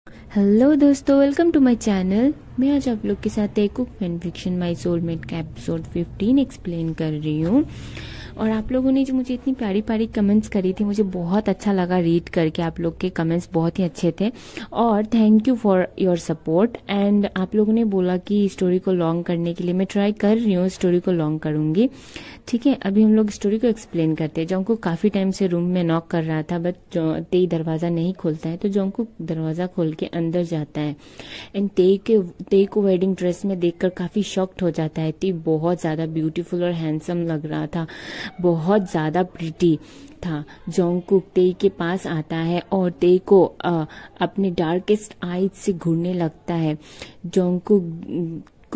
Hello दोस्तों, welcome to my channel. मैं आज आप लोग के साथ एक cook fan fiction my soulmate का एपिसोड 15 एक्सप्लेन कर रही हूँ। और आप लोगों ने जो मुझे इतनी प्यारी प्यारी कमेंट्स करी थी, मुझे बहुत अच्छा लगा रीड करके। आप लोग के कमेंट्स बहुत ही अच्छे थे और thank you for your support. And आप लोगों ने बोला कि स्टोरी को लॉन्ग करने के लिए मैं ट्राई कर रही हूँ, स्टोरी को लॉन्ग करूँगी। ठीक है, अभी हम लोग स्टोरी को एक्सप्लेन करते हैं। जोंकुक काफ़ी टाइम से रूम में नॉक कर रहा था, बट तेई दरवाज़ा नहीं खोलता है, तो जोंकुक दरवाज़ा खोल के अंदर जाता है। एंड तेई को वेडिंग ड्रेस में देखकर काफ़ी शॉक्ड हो जाता है। तेई बहुत ज़्यादा ब्यूटीफुल और हैंडसम लग रहा था, बहुत ज़्यादा प्रिटी था। जोंकुक तेई के पास आता है और तेई को अपने डार्केस्ट आईज से घूरने लगता है।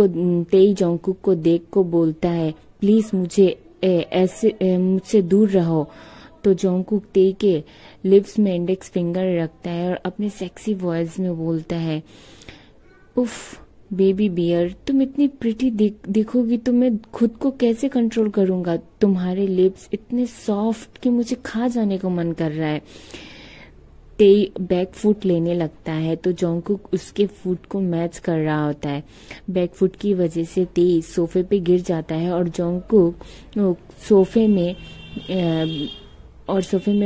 तेई जोंकुक को देख को बोलता है, प्लीज मुझसे दूर रहो। तो जोंकुक तेई के लिप्स में इंडेक्स फिंगर रखता है और अपने सेक्सी वॉइस में बोलता है, उफ बेबी बियर, तुम इतनी प्रिटी दिखोगी तो मैं खुद को कैसे कंट्रोल करूंगा। तुम्हारे लिप्स इतने सॉफ्ट कि मुझे खा जाने को मन कर रहा है। तेई बैक फुट लेने लगता है, तो जोंकुक उसके फुट को मैच कर रहा होता है। बैक फुट की वजह से तेई सोफे पे गिर जाता है और जोंकुक सोफे में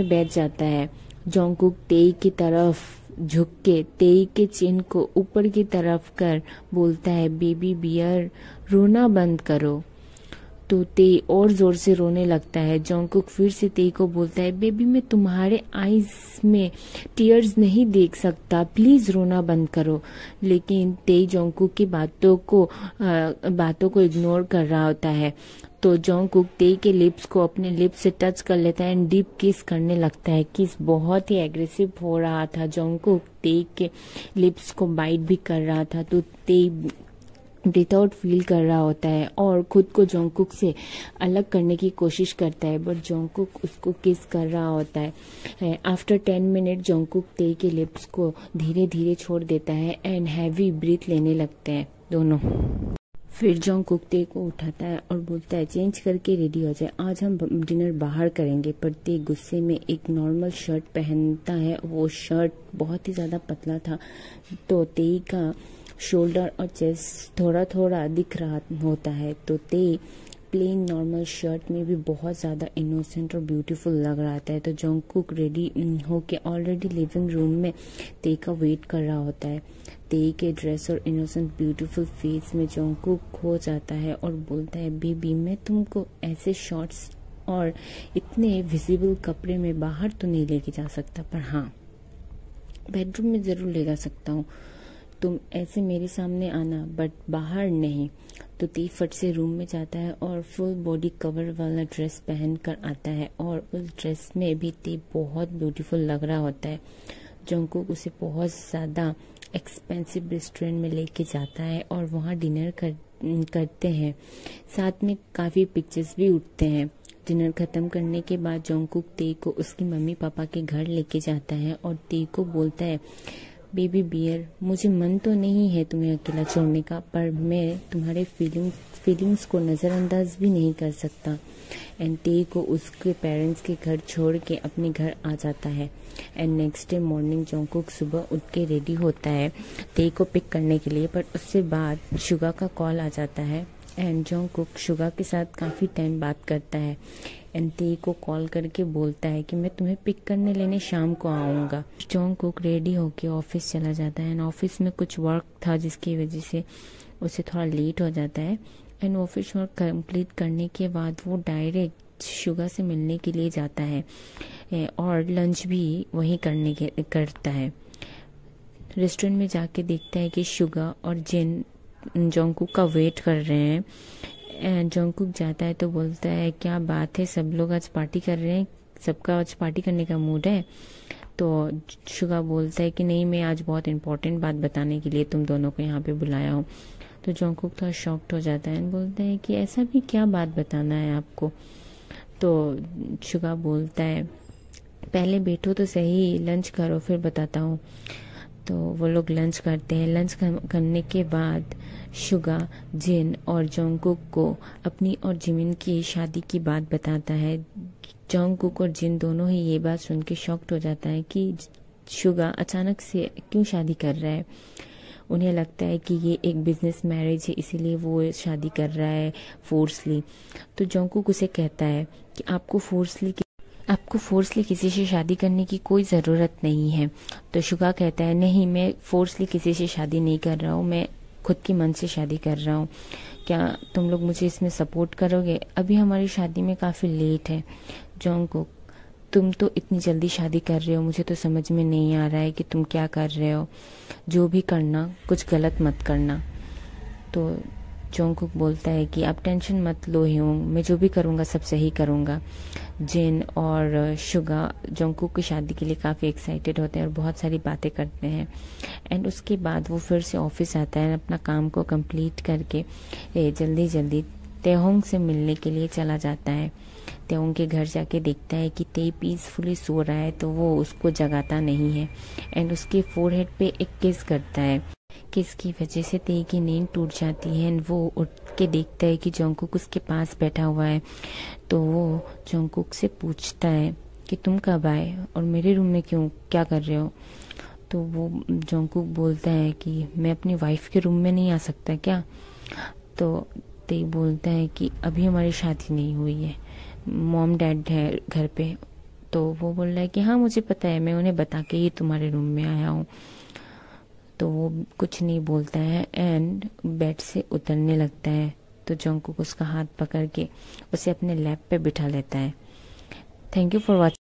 बैठ जाता है। जोंकुक तेई की तरफ झुक के तेई के चिन को ऊपर की तरफ कर बोलता है, बेबी बियर, रोना बंद करो। तो तेई और जोर से रोने लगता है। जोंकुक फिर से तेई को बोलता है, बेबी मैं तुम्हारे आईज में टीयर्स नहीं देख सकता, प्लीज रोना बंद करो। लेकिन तेई जोंकुक की बातों को इग्नोर कर रहा होता है। तो जोंकुक तेई के लिप्स को अपने लिप्स से टच कर लेता है एंड डीप किस करने लगता है। किस बहुत ही एग्रेसिव हो रहा था। जोंकुक तेई के लिप्स को बाइट भी कर रहा था। तो तेई ब्रीथ आउट फील कर रहा होता है और खुद को जोंकुक से अलग करने की कोशिश करता है, बट जोंकुक उसको किस कर रहा होता है। आफ्टर 10 मिनट जोंकुक तेई के लिप्स को धीरे धीरे छोड़ देता है एंड हैवी ब्रीथ लेने लगते हैं दोनों। फिर जोंकुक तेई को उठाता है और बोलता है, चेंज करके रेडी हो जाए, आज हम डिनर बाहर करेंगे। पर तेई गुस्से में एक नॉर्मल शर्ट पहनता है। वो शर्ट बहुत ही ज्यादा पतला था, तो तेई का शोल्डर और चेस्ट थोड़ा थोड़ा दिख रहा होता है। तो तेई प्लेन नॉर्मल शर्ट में भी बहुत ज़्यादा इनोसेंट और ब्यूटीफुल लग रहा था। तो जोंकुक रेडी होके ऑलरेडी लिविंग रूम में तेई का वेट कर रहा होता है। तेई के ड्रेस और इनोसेंट ब्यूटीफुल फेस में जोंकुक खो जाता है और बोलता है, बेबी मैं तुमको ऐसे शॉर्ट्स और इतने विजिबल कपड़े में बाहर तो नहीं लेके जा सकता, पर हाँ बेडरूम में ज़रूर ले जा सकता हूँ। तुम ऐसे मेरे सामने आना, बट बाहर नहीं। तो तेई फट से रूम में जाता है और फुल बॉडी कवर वाला ड्रेस पहन कर आता है और उस ड्रेस में भी तेई बहुत ब्यूटीफुल लग रहा होता है। जोंकुक उसे बहुत ज़्यादा एक्सपेंसिव रेस्टोरेंट में लेके जाता है और वहाँ डिनर करते हैं। साथ में काफ़ी पिक्चर्स भी उठते हैं। डिनर खत्म करने के बाद जोंकुक तेई को उसकी मम्मी पापा के घर लेके जाता है और तेई को बोलता है, बेबी बियर, मुझे मन तो नहीं है तुम्हें अकेला छोड़ने का, पर मैं तुम्हारे फीलिंग्स को नज़रअंदाज भी नहीं कर सकता। एंड तेई को उसके पेरेंट्स के घर छोड़ के अपने घर आ जाता है। एंड नेक्स्ट डे मॉर्निंग जोंकुक सुबह उठ के रेडी होता है तेई को पिक करने के लिए, पर उससे बाद शुगा का कॉल आ जाता है। एंड जोंकुक शुगा के साथ काफ़ी टाइम बात करता है एंड तेई को कॉल करके बोलता है कि मैं तुम्हें पिक करने लेने शाम को आऊँगा। जोंकुक रेडी होके ऑफिस चला जाता है एंड ऑफिस में कुछ वर्क था जिसकी वजह से उसे थोड़ा लेट हो जाता है। एंड ऑफिस वर्क कंप्लीट करने के बाद वो डायरेक्ट शुगा से मिलने के लिए जाता है और लंच भी वहीं करता है। रेस्टोरेंट में जाके देखता है कि शुगा और जिन जोंकुक का वेट कर रहे हैं। जोंकुक जाता है तो बोलता है, क्या बात है, सब लोग आज पार्टी कर रहे हैं, सबका आज पार्टी करने का मूड है। तो शुगा बोलता है कि नहीं, मैं आज बहुत इंपॉर्टेंट बात बताने के लिए तुम दोनों को यहाँ पे बुलाया हूँ। तो जोंकुक थोड़ा शॉक्ड हो जाता है और बोलता है कि ऐसा भी क्या बात बताना है आपको। तो शुगा बोलता है, पहले बैठो तो सही, लंच करो फिर बताता हूँ। तो वो लोग लंच करते हैं। लंच करने के बाद शुगा जिन और जोंकुक को अपनी और जिमिन की शादी की बात बताता है। जोंकुक और जिन दोनों ही ये बात सुन के शॉक्ड हो जाता है कि शुगा अचानक से क्यों शादी कर रहा है। उन्हें लगता है कि ये एक बिजनेस मैरिज है, इसीलिए वो शादी कर रहा है फोर्सली। तो जोंगकुक उसे कहता है कि आपको फोर्सली किसी से शादी करने की कोई ज़रूरत नहीं है। तो शुगा कहता है नहीं, मैं फोर्सली किसी से शादी नहीं कर रहा हूँ, मैं खुद की मन से शादी कर रहा हूँ। क्या तुम लोग मुझे इसमें सपोर्ट करोगे? अभी हमारी शादी में काफ़ी लेट है। जोंगकुक, तुम तो इतनी जल्दी शादी कर रहे हो, मुझे तो समझ में नहीं आ रहा है कि तुम क्या कर रहे हो। जो भी करना कुछ गलत मत करना। तो जोंगकुक बोलता है कि आप टेंशन मत लो ह्यूंग, मैं जो भी करूँगा सब सही करूँगा। जिन और शुगा जोंगकुक की शादी के लिए काफ़ी एक्साइटेड होते हैं और बहुत सारी बातें करते हैं। एंड उसके बाद वो फिर से ऑफिस आता है, अपना काम को कंप्लीट करके जल्दी जल्दी तेहोंग से मिलने के लिए चला जाता है। तेहोंग के घर जाके देखता है कि ते पीसफुली सो रहा है, तो वो उसको जगाता नहीं है एंड उसके फोरहेड पे एक किस करता है। किस की वजह से ते की नींद टूट जाती है एंड वो उठ के देखता है कि जोंगकुक उसके पास बैठा हुआ है। तो वो जोंगकुक से पूछता है कि तुम कब आए और मेरे रूम में क्या कर रहे हो। तो वो जोंगकुक बोलता है कि मैं अपनी वाइफ के रूम में नहीं आ सकता क्या। तो ते बोलता है कि अभी हमारी शादी नहीं हुई है, मॉम डैड है घर पे। तो वो बोल रहा है कि हाँ मुझे पता है, मैं उन्हें बता के ही तुम्हारे रूम में आया हूँ। तो वो कुछ नहीं बोलता है एंड बेड से उतरने लगता है। तो जोंगकुक उसका हाथ पकड़ के उसे अपने लैप पे बिठा लेता है। Thank you for watching.